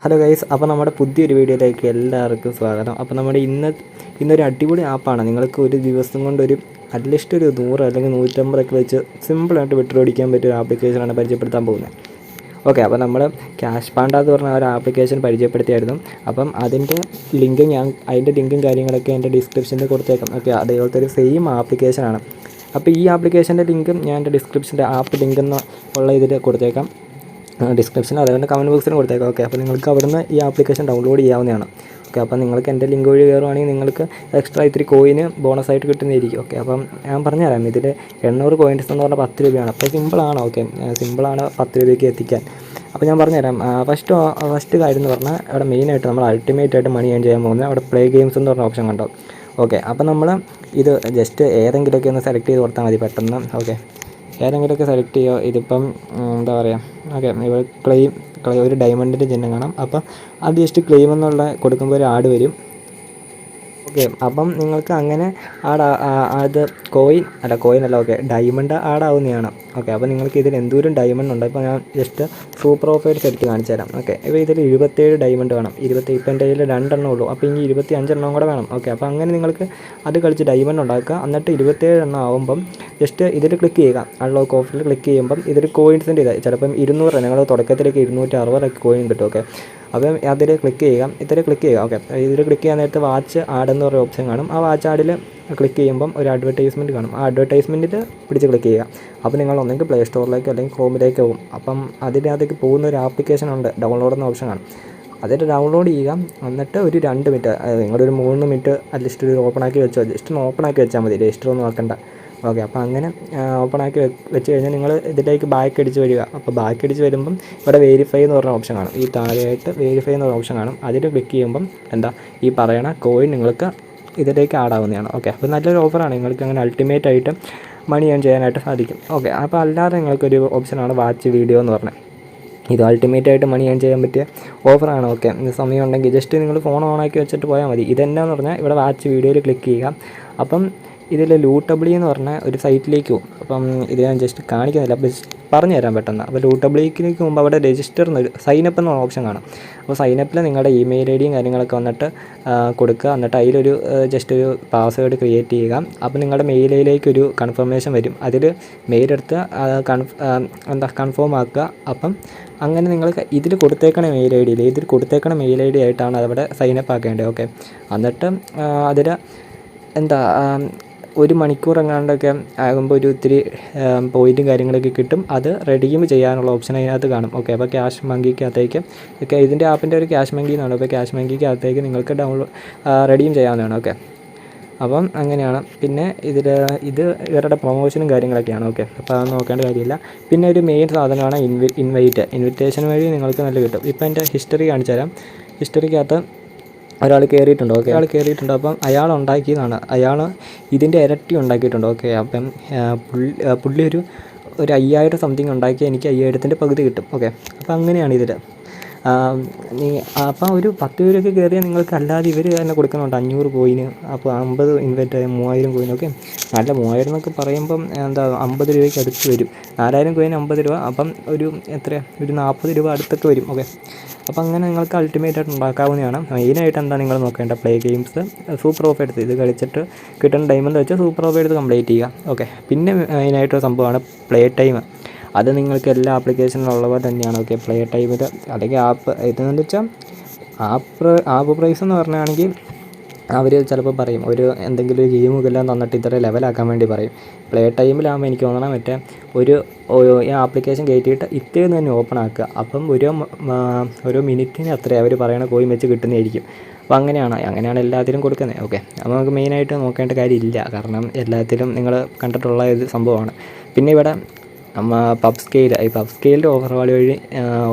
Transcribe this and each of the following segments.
Hello guys, അപ്പോൾ നമ്മുടെ പുതിയൊരു വീഡിയോയിലേക്ക് എല്ലാവർക്കും സ്വാഗതം. അപ്പോൾ നമ്മുടെ ഇന്നൊരു അടിപൊളി ആപ്പാണ്. നിങ്ങൾക്ക് ഒരു ദിവസം കൊണ്ടൊരു അറ്റ്ലീസ്റ്റ് ഒരു 100 അല്ലെങ്കിൽ 150 വെച്ച് സിമ്പിളായിട്ട് വിഡ്രോ അടിക്കാൻ പറ്റിയ ഒരു ആപ്ലിക്കേഷനാണ് പരിചയപ്പെടുത്താൻ പോകുന്നത്. ഓക്കെ, അപ്പോൾ നമ്മൾ ക്യാഷ് പാണ്ട എന്ന് പറഞ്ഞ ഒരു ആപ്ലിക്കേഷൻ പരിചയപ്പെടുത്തിയായിരുന്നു. അപ്പം അതിൻ്റെ ലിങ്കും കാര്യങ്ങളൊക്കെ എൻ്റെ ഡിസ്ക്രിപ്ഷനിൽ കൊടുത്തേക്കാം. ഓക്കെ, അതേപോലത്തെ ഒരു സെയിം ആപ്ലിക്കേഷനാണ്. അപ്പോൾ ഈ ആപ്ലിക്കേഷൻ്റെ ലിങ്കും ഞാൻ എൻ്റെ ഡിസ്ക്രിപ്ഷൻ്റെ ആപ്പ് ലിങ്ക് ഉള്ള ഇതിൽ കൊടുത്തേക്കാം, ഡിസ്ക്രിപ്ഷൻ അതേപോലെ കമൻറ്റ് ബോക്സിന് കൊടുത്തേക്കാം. ഓക്കെ, അപ്പോൾ നിങ്ങൾക്ക് അവിടുന്ന് ഈ ആപ്ലിക്കേഷൻ ഡൗൺലോഡ് ചെയ്യാവുന്നതാണ്. ഓക്കെ, അപ്പോൾ നിങ്ങൾക്ക് എൻ്റെ ലിങ്ക് വഴി കയറുവാണെങ്കിൽ നിങ്ങൾക്ക് എക്സ്ട്രാ ഇത്തിരി കോയിന് ബോണസായിട്ട് കിട്ടുന്നതായിരിക്കും. ഓക്കെ, അപ്പം ഞാൻ പറഞ്ഞുതരാം. ഇതിൽ 800 കോയിൻസ് എന്ന് പറഞ്ഞാൽ 10 രൂപയാണ്. അപ്പോൾ സിമ്പിളാണ്. ഓക്കെ, സിമ്പിളാണ് 10 രൂപയ്ക്ക് എത്തിക്കാൻ. അപ്പോൾ ഞാൻ പറഞ്ഞുതരാം. ഫസ്റ്റ് കാര്യം എന്ന് പറഞ്ഞാൽ അവിടെ മെയിനായിട്ട് നമ്മൾ അൾട്ടിമേറ്റായിട്ട് മണി ഏൺ ചെയ്യാൻ പോകുന്നത് അവിടെ പ്ലേ ഗെയിംസ് എന്ന് പറഞ്ഞ ഓപ്ഷൻ കണ്ടോ. ഓക്കെ, അപ്പോൾ നമ്മൾ ഇത് ജസ്റ്റ് ഏതെങ്കിലുമൊക്കെ ഒന്ന് സെലക്ട് ചെയ്ത് കൊടുത്താൽ മതി പെട്ടെന്ന്. ഓക്കെ, ഏതെങ്കിലുമൊക്കെ സെലക്ട് ചെയ്യുക. ഇതിപ്പം എന്താ പറയുക, ഓക്കെ, ഇവിടെ ക്ലെയിം ഒരു ഡയമണ്ടിൻ്റെ ചിഹ്നം കാണാം. അപ്പം അത് ജസ്റ്റ് ക്ലെയിം എന്നുള്ള കൊടുക്കുമ്പോൾ ഒരു ആഡ് വരും. ഓക്കെ, അപ്പം നിങ്ങൾക്ക് അങ്ങനെ അത് കോയിൻ അല്ല, ഓക്കെ, ഡയമണ്ട് ആഡാവുന്നതാണ്. ഓക്കെ, അപ്പോൾ നിങ്ങൾക്ക് ഇതിൽ എന്തോരം ഡയമണ്ട് ഉണ്ട്. ഇപ്പോൾ ഞാൻ ജസ്റ്റ് സൂപ്പർ ഓഫേഴ്സ് എടുത്ത് കാണിച്ചു തരാം. ഓക്കെ, ഇപ്പോൾ ഇതിൽ 27 ഡയമണ്ട് വേണം. ഇപ്പം എൻ്റെ കയ്യിൽ 2 എണ്ണം ഉള്ളൂ. അപ്പോൾ ഇനി 25 കൂടെ വേണം. ഓക്കെ, അപ്പോൾ അങ്ങനെ നിങ്ങൾക്ക് അത് കളിച്ച് ഡയമണ്ട് ഉണ്ടാക്കുക. എന്നിട്ട് 27 ആവുമ്പം ജസ്റ്റ് ഇതിൽ ക്ലിക്ക് ചെയ്യുക. അൺലോക്ക് ഓഫറിൽ ക്ലിക്ക് ചെയ്യുമ്പം ഇതിൽ കോയിൻസിൻ്റെ ഇത് ചിലപ്പം 200 നിങ്ങൾ തുടക്കത്തിലേക്ക് 260 കോയിൻ കിട്ടും. ഓക്കെ, അപ്പം അതിൽ ക്ലിക്ക് ചെയ്യുക. ഓക്കെ, ഇതിൽ ക്ലിക്ക് ചെയ്യാൻ നേരത്ത് വാച്ച് ആഡ് എന്ന് പറയുന്ന ഓപ്ഷൻ കാണും. ആ വാച്ച് ആഡിൽ ക്ലിക്ക് ചെയ്യുമ്പം ഒരു അഡ്വർടൈസ്മെൻറ്റ് കാണും. ആ അഡ്വർടൈസ്മെൻറ്റിൽ പിടിച്ച് ക്ലിക്ക് ചെയ്യുക. അപ്പോൾ നിങ്ങൾ ഒന്നെങ്കിൽ പ്ലേ സ്റ്റോറിലേക്കോ അല്ലെങ്കിൽ ക്രോമിലേക്ക് പോകും. അപ്പം അതിനകത്തേക്ക് പോകുന്ന ഒരു ആപ്ലിക്കേഷൻ ഉണ്ട്, ഡൗൺലോഡ് എന്ന ഓപ്ഷൻ കാണും. അതിൽ ഡൗൺലോഡ് ചെയ്യുക. എന്നിട്ട് ഒരു 2 മിനിറ്റ്, നിങ്ങളൊരു 3 മിനിറ്റ് അറ്റ്ലീസ്റ്റ് ഒരു ഓപ്പണാക്കി വെച്ചോ. ജസ്റ്റ് ഒന്ന് ഓപ്പണാക്കി വെച്ചാൽ മതി, രജിസ്റ്റർ ഒന്നും ആക്കണ്ട. ഓക്കെ, അപ്പോൾ അങ്ങനെ ഓപ്പണാക്കി വെച്ച് കഴിഞ്ഞാൽ നിങ്ങൾ ഇതിലേക്ക് ബാക്ക് അടിച്ച് വരിക. അപ്പോൾ ബാക്ക് അടിച്ച് വരുമ്പം ഇവിടെ വെരിഫൈ എന്ന് പറഞ്ഞ ഓപ്ഷൻ കാണും. ഈ താഴെയായിട്ട് വെരിഫൈ എന്ന് പറഞ്ഞ ഓപ്ഷൻ കാണും. അതിൽ ക്ലിക്ക് ചെയ്യുമ്പം ഈ പറയണ കോയിൻ നിങ്ങൾക്ക് ഇതിലേക്ക് ആഡാവുന്നതാണ്. ഓക്കെ, അപ്പോൾ നല്ലൊരു ഓഫറാണ്. നിങ്ങൾക്ക് അങ്ങനെ അൾട്ടിമേറ്റ് ആയിട്ട് മണി ഏൺ ചെയ്യാനായിട്ട് സാധിക്കും. ഓക്കെ, അപ്പോൾ അല്ലാതെ നിങ്ങൾക്കൊരു ഓപ്ഷനാണ് വാച്ച് വീഡിയോ എന്ന് പറഞ്ഞത്. ഇത് അൾട്ടിമേറ്റായിട്ട് മണി ഏൺ ചെയ്യാൻ പറ്റിയ ഓഫറാണ്. ഓക്കെ, സമയം ഉണ്ടെങ്കിൽ ജസ്റ്റ് നിങ്ങൾ ഫോൺ ഓണാക്കി വെച്ചിട്ട് പോയാൽ മതി. ഇതെന്നാന്ന് പറഞ്ഞാൽ ഇവിടെ വാച്ച് വീഡിയോയിൽ ക്ലിക്ക് ചെയ്യുക. അപ്പം ഇതിൽ ലൂട്ടബിളി എന്ന് പറഞ്ഞ ഒരു സൈറ്റിലേക്ക് പോകും. അപ്പം ഇത് ഞാൻ ജസ്റ്റ് കാണിക്കുന്നില്ല, അപ്പോൾ പറഞ്ഞു തരാൻ പെട്ടെന്ന്. അപ്പോൾ ലൂട്ടബിളിലേക്ക് പോകുമ്പോൾ അവിടെ രജിസ്റ്റർ എന്നൊരു സൈനപ്പ് എന്ന ഓപ്ഷൻ കാണാം. അപ്പോൾ സൈനപ്പിൽ നിങ്ങളുടെ ഇമെയിൽ ഐ ഡിയും കാര്യങ്ങളൊക്കെ വന്നിട്ട് കൊടുക്കുക. എന്നിട്ട് അതിലൊരു ജസ്റ്റ് ഒരു പാസ്വേഡ് ക്രിയേറ്റ് ചെയ്യുക. അപ്പോൾ നിങ്ങളുടെ മെയിലിലേക്ക് ഒരു കൺഫർമേഷൻ വരും. അതിൽ മെയിലെടുത്ത് കൺഫേം ആക്കുക. അപ്പം അങ്ങനെ നിങ്ങൾ ഇതിൽ കൊടുത്തേക്കണ മെയിൽ ഐ ഡി ആയിട്ടാണ് അതവിടെ സൈനപ്പ് ആക്കേണ്ടത്. ഓക്കെ, എന്നിട്ട് അതിൽ ഒരു മണിക്കൂർ എങ്ങാണ്ടൊക്കെ ആകുമ്പോൾ ഒരു ഇത്തിരി പോയിൻറ്റും കാര്യങ്ങളൊക്കെ കിട്ടും. അത് റെഡീം ചെയ്യാനുള്ള ഓപ്ഷൻ അതിനകത്ത് കാണും. ഓക്കെ, അപ്പോൾ ക്യാഷ് മങ്കിക്കകത്തേക്ക് ഇതിൻ്റെ ആപ്പിൻ്റെ ഒരു ക്യാഷ് മങ്കി എന്നാണ്. അപ്പോൾ ക്യാഷ് മങ്കിക്കകത്തേക്ക് നിങ്ങൾക്ക് റെഡീം ചെയ്യാവുന്നതാണ്. ഓക്കെ, അപ്പം അങ്ങനെയാണ്. പിന്നെ ഇത് ഇവരുടെ പ്രൊമോഷനും കാര്യങ്ങളൊക്കെയാണ്. ഓക്കെ, അപ്പോൾ അത് നോക്കേണ്ട കാര്യമില്ല. പിന്നെ ഒരു മെയിൻ സാധനമാണ് ഇൻവിറ്റേഷൻ വഴി നിങ്ങൾക്ക് നല്ല കിട്ടും. ഇപ്പോൾ എൻ്റെ ഹിസ്റ്ററി കാണിച്ചു തരാം. ഹിസ്റ്ററിക്കകത്ത് ഒരാൾ കയറിയിട്ടുണ്ട്. ഓക്കെ, അപ്പം അയാൾ ഉണ്ടാക്കിയതാണ്. അയാൾ ഇതിൻ്റെ ഇരട്ടി ഉണ്ടാക്കിയിട്ടുണ്ട്. ഓക്കെ, അപ്പം പുള്ളി ഒരു 5000 സംതിങ് ഉണ്ടാക്കി എനിക്ക് 5000ത്തിൻ്റെ പകുതി കിട്ടും. ഓക്കെ, അപ്പോൾ അങ്ങനെയാണ് ഇതിൽ. അപ്പോൾ ഒരു 10 രൂപയൊക്കെ കയറിയാൽ നിങ്ങൾക്ക് അല്ലാതെ ഇവർ തന്നെ കൊടുക്കുന്നുണ്ട് 500 കോയിന്. അപ്പോൾ 50 ഇൻവെസ്റ്റ് 3000 കോയിനൊക്കെ നല്ല 3000 എന്നൊക്കെ പറയുമ്പം 50 രൂപയ്ക്ക് അടുത്ത് വരും. 4000 കോയിന് 50 രൂപ, അപ്പം ഒരു 40 രൂപ അടുത്തൊക്കെ വരും. ഓക്കെ, അപ്പോൾ അങ്ങനെ നിങ്ങൾക്ക് അൾട്ടിമേറ്റായിട്ട് ഉണ്ടാക്കാവുന്നതാണ്. മെയിനായിട്ട് നിങ്ങൾ നോക്കേണ്ട പ്ലേ ഗെയിംസ്, സൂപ്പർ ഓഫ് എടുത്ത് ഇത് കളിച്ചിട്ട് കിട്ടുന്ന ഡയമണ്ട് വെച്ച് സൂപ്പർ ഓഫ് എടുത്ത് കംപ്ലീറ്റ് ചെയ്യുക. ഓക്കെ, പിന്നെ മെയിനായിട്ടൊരു സംഭവമാണ് പ്ലേ ടൈം. അത് നിങ്ങൾക്ക് എല്ലാ ആപ്ലിക്കേഷനിലും ഉള്ളവ തന്നെയാണ്. ഓക്കെ, പ്ലേ ടൈമിൽ അല്ലെങ്കിൽ ആപ്പ് ഇതെന്ന് വെച്ചാൽ ആപ്പ് പ്രൈസ് എന്ന് പറഞ്ഞാണെങ്കിൽ അവർ ചിലപ്പോൾ പറയും എന്തെങ്കിലും ഒരു ഗെയിമുകളെല്ലാം തന്നിട്ട് ഇത്ര ലെവലാക്കാൻ വേണ്ടി പറയും. പ്ലേ ടൈമിലാകുമ്പോൾ എനിക്ക് തോന്നണം ഈ ആപ്ലിക്കേഷൻ കയറ്റിയിട്ട് ഇത്തേന്ന് തന്നെ ഓപ്പൺ ആക്കുക. അപ്പം ഓരോ മിനിറ്റിന് അത്രയും അവർ പറയണ കോയിൻ വെച്ച് കിട്ടുന്നതായിരിക്കും. അപ്പോൾ അങ്ങനെയാണ് എല്ലാത്തിലും കൊടുക്കുന്നത്. ഓക്കെ, അപ്പോൾ നമുക്ക് മെയിനായിട്ട് നോക്കേണ്ട കാര്യമില്ല, കാരണം എല്ലാത്തിലും നിങ്ങൾ കണ്ടിട്ടുള്ള ഒരു സംഭവമാണ്. പിന്നെ ഇവിടെ പബ് സ്കെയിലിൻ്റെ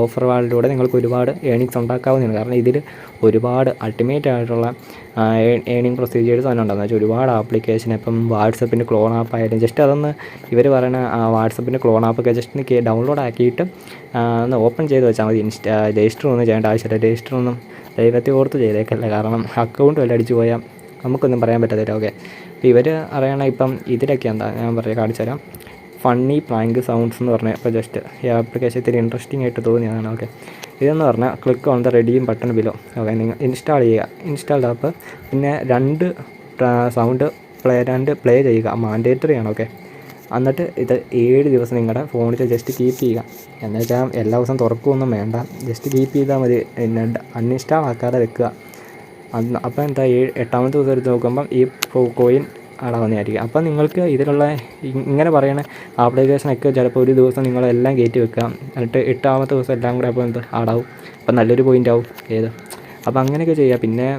ഓഫർ വാളിലൂടെ നിങ്ങൾക്ക് ഒരുപാട് ഏണിങ്സ് ഉണ്ടാക്കാവുന്നതാണ്. കാരണം ഇതിൽ ഒരുപാട് അൾട്ടിമേറ്റ് ആയിട്ടുള്ള ഏണിങ് പ്രൊസീജിയേഴ്സ് തന്നെ ഉണ്ടെന്ന് വെച്ചാൽ ഒരുപാട് ആപ്ലിക്കേഷൻ. ഇപ്പം വാട്സപ്പിൻ്റെ ക്ലോൺ ആപ്പ് ആയാലും ജസ്റ്റ് അതൊന്ന് ഇവർ പറയുന്ന വാട്സപ്പിൻ്റെ ക്ലോൺ ആപ്പൊക്കെ ജസ്റ്റ് ഡൗൺലോഡ് ആക്കിയിട്ട് ഒന്ന് ഓപ്പൺ ചെയ്ത് വെച്ചാൽ മതി. രജിസ്റ്റർ ഒന്നും ചെയ്യേണ്ട ആവശ്യമില്ല. രജിസ്റ്റർ ഒന്നും ദൈവത്തെ ഓർത്ത് ചെയ്തേക്കല്ല, കാരണം അക്കൗണ്ട് വല്ല അടിച്ചു പോയാൽ നമുക്കൊന്നും പറയാൻ പറ്റത്തില്ല. ഓക്കെ, അപ്പോൾ ഇവർ അറിയണം. ഇപ്പം ഇതിലൊക്കെ ഞാൻ കാണിച്ചു തരാം. ഫണ്ണി പ്രാങ്ക് സൗണ്ട്സ് എന്ന് പറഞ്ഞാൽ ഇപ്പോൾ ജസ്റ്റ് ഈ ആപ്ലിക്കേഷൻ ഇത്തിരി ഇൻട്രസ്റ്റിംഗ് ആയിട്ട് തോന്നിയതാണ്. ഓക്കെ, ഇതെന്ന് പറഞ്ഞാൽ ക്ലിക്ക് ഓൺ ദ റെഡിയും ബട്ടൺ ബിലോ. ഓക്കെ, നിങ്ങൾ ഇൻസ്റ്റാൾ ചെയ്യുക. ഇൻസ്റ്റാൾഡ് ആപ്പ് പിന്നെ 2 സൗണ്ട് പ്ലേ ചെയ്യുക, മാൻഡേറ്ററി ആണ്. ഓക്കെ, എന്നിട്ട് ഇത് 7 ദിവസം നിങ്ങളുടെ ഫോണിൽ ജസ്റ്റ് കീപ്പ് ചെയ്യുക. എന്ന് വെച്ചാൽ എല്ലാ ദിവസവും തുറക്കുകയൊന്നും വേണ്ട, ജസ്റ്റ് കീപ്പ് ചെയ്താൽ മതി. പിന്നെ അൺഇൻസ്റ്റാൾ ആക്കാതെ വെക്കുക. അപ്പോൾ എന്താ 8ാമത്തെ ദിവസം എടുത്ത് നോക്കുമ്പം ഈ കോയിൻ ആടാവുന്നതായിരിക്കും. അപ്പം നിങ്ങൾക്ക് ഇതിലുള്ള ഇങ്ങനെ പറയുന്ന ആപ്ലിക്കേഷനൊക്കെ ചിലപ്പോൾ ഒരു ദിവസം നിങ്ങളെല്ലാം കയറ്റി വെക്കുക, എന്നിട്ട് 8ാമത്തെ ദിവസം എല്ലാം കൂടെ അപ്പോൾ എന്ത് ആടാവും. അപ്പം നല്ലൊരു പോയിൻ്റ് ആവും ഏത്. അപ്പോൾ അങ്ങനെയൊക്കെ ചെയ്യുക. പിന്നെ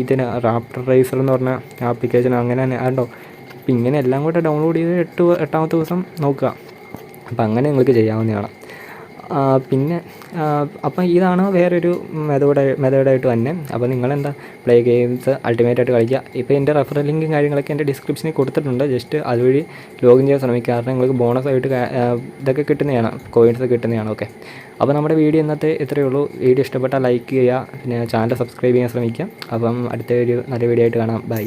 ഇതിന് റാപ്റ്റർ റേസർ എന്ന് പറഞ്ഞ ആപ്ലിക്കേഷൻ അങ്ങനെ തന്നെ ഉണ്ടോ. അപ്പോൾ ഇങ്ങനെ എല്ലാം കൂടെ ഡൗൺലോഡ് ചെയ്ത് 8ാമത്തെ ദിവസം നോക്കുക. അപ്പോൾ അങ്ങനെ നിങ്ങൾക്ക് ചെയ്യാവുന്നതാണ്. പിന്നെ അപ്പം ഇതാണ് വേറൊരു മെത്തേഡായിട്ട് തന്നെ. അപ്പോൾ നിങ്ങളെന്താ പ്ലേ ഗെയിംസ് അൾട്ടിമേറ്റായിട്ട് കളിക്കുക. ഇപ്പോൾ എൻ്റെ റെഫറൽ ലിങ്കും കാര്യങ്ങളൊക്കെ എൻ്റെ ഡിസ്ക്രിപ്ഷനിൽ കൊടുത്തിട്ടുണ്ട്. ജസ്റ്റ് അതുവഴി ലോഗിൻ ചെയ്യാൻ ശ്രമിക്കുക. കാരണം നിങ്ങൾക്ക് ബോണസായിട്ട് ഇതൊക്കെ കിട്ടുന്നതാണ്, കോയിൻസ് കിട്ടുന്നതാണ്. ഓക്കെ, അപ്പോൾ നമ്മുടെ വീഡിയോ ഇന്നത്തെ ഇത്രയേ ഉള്ളൂ. വീഡിയോ ഇഷ്ടപ്പെട്ടാൽ ലൈക്ക് ചെയ്യുക, പിന്നെ ചാനൽ സബ്സ്ക്രൈബ് ചെയ്യാൻ ശ്രമിക്കുക. അപ്പം അടുത്ത ഒരു നല്ല വീഡിയോ ആയിട്ട് കാണാം. ബൈ.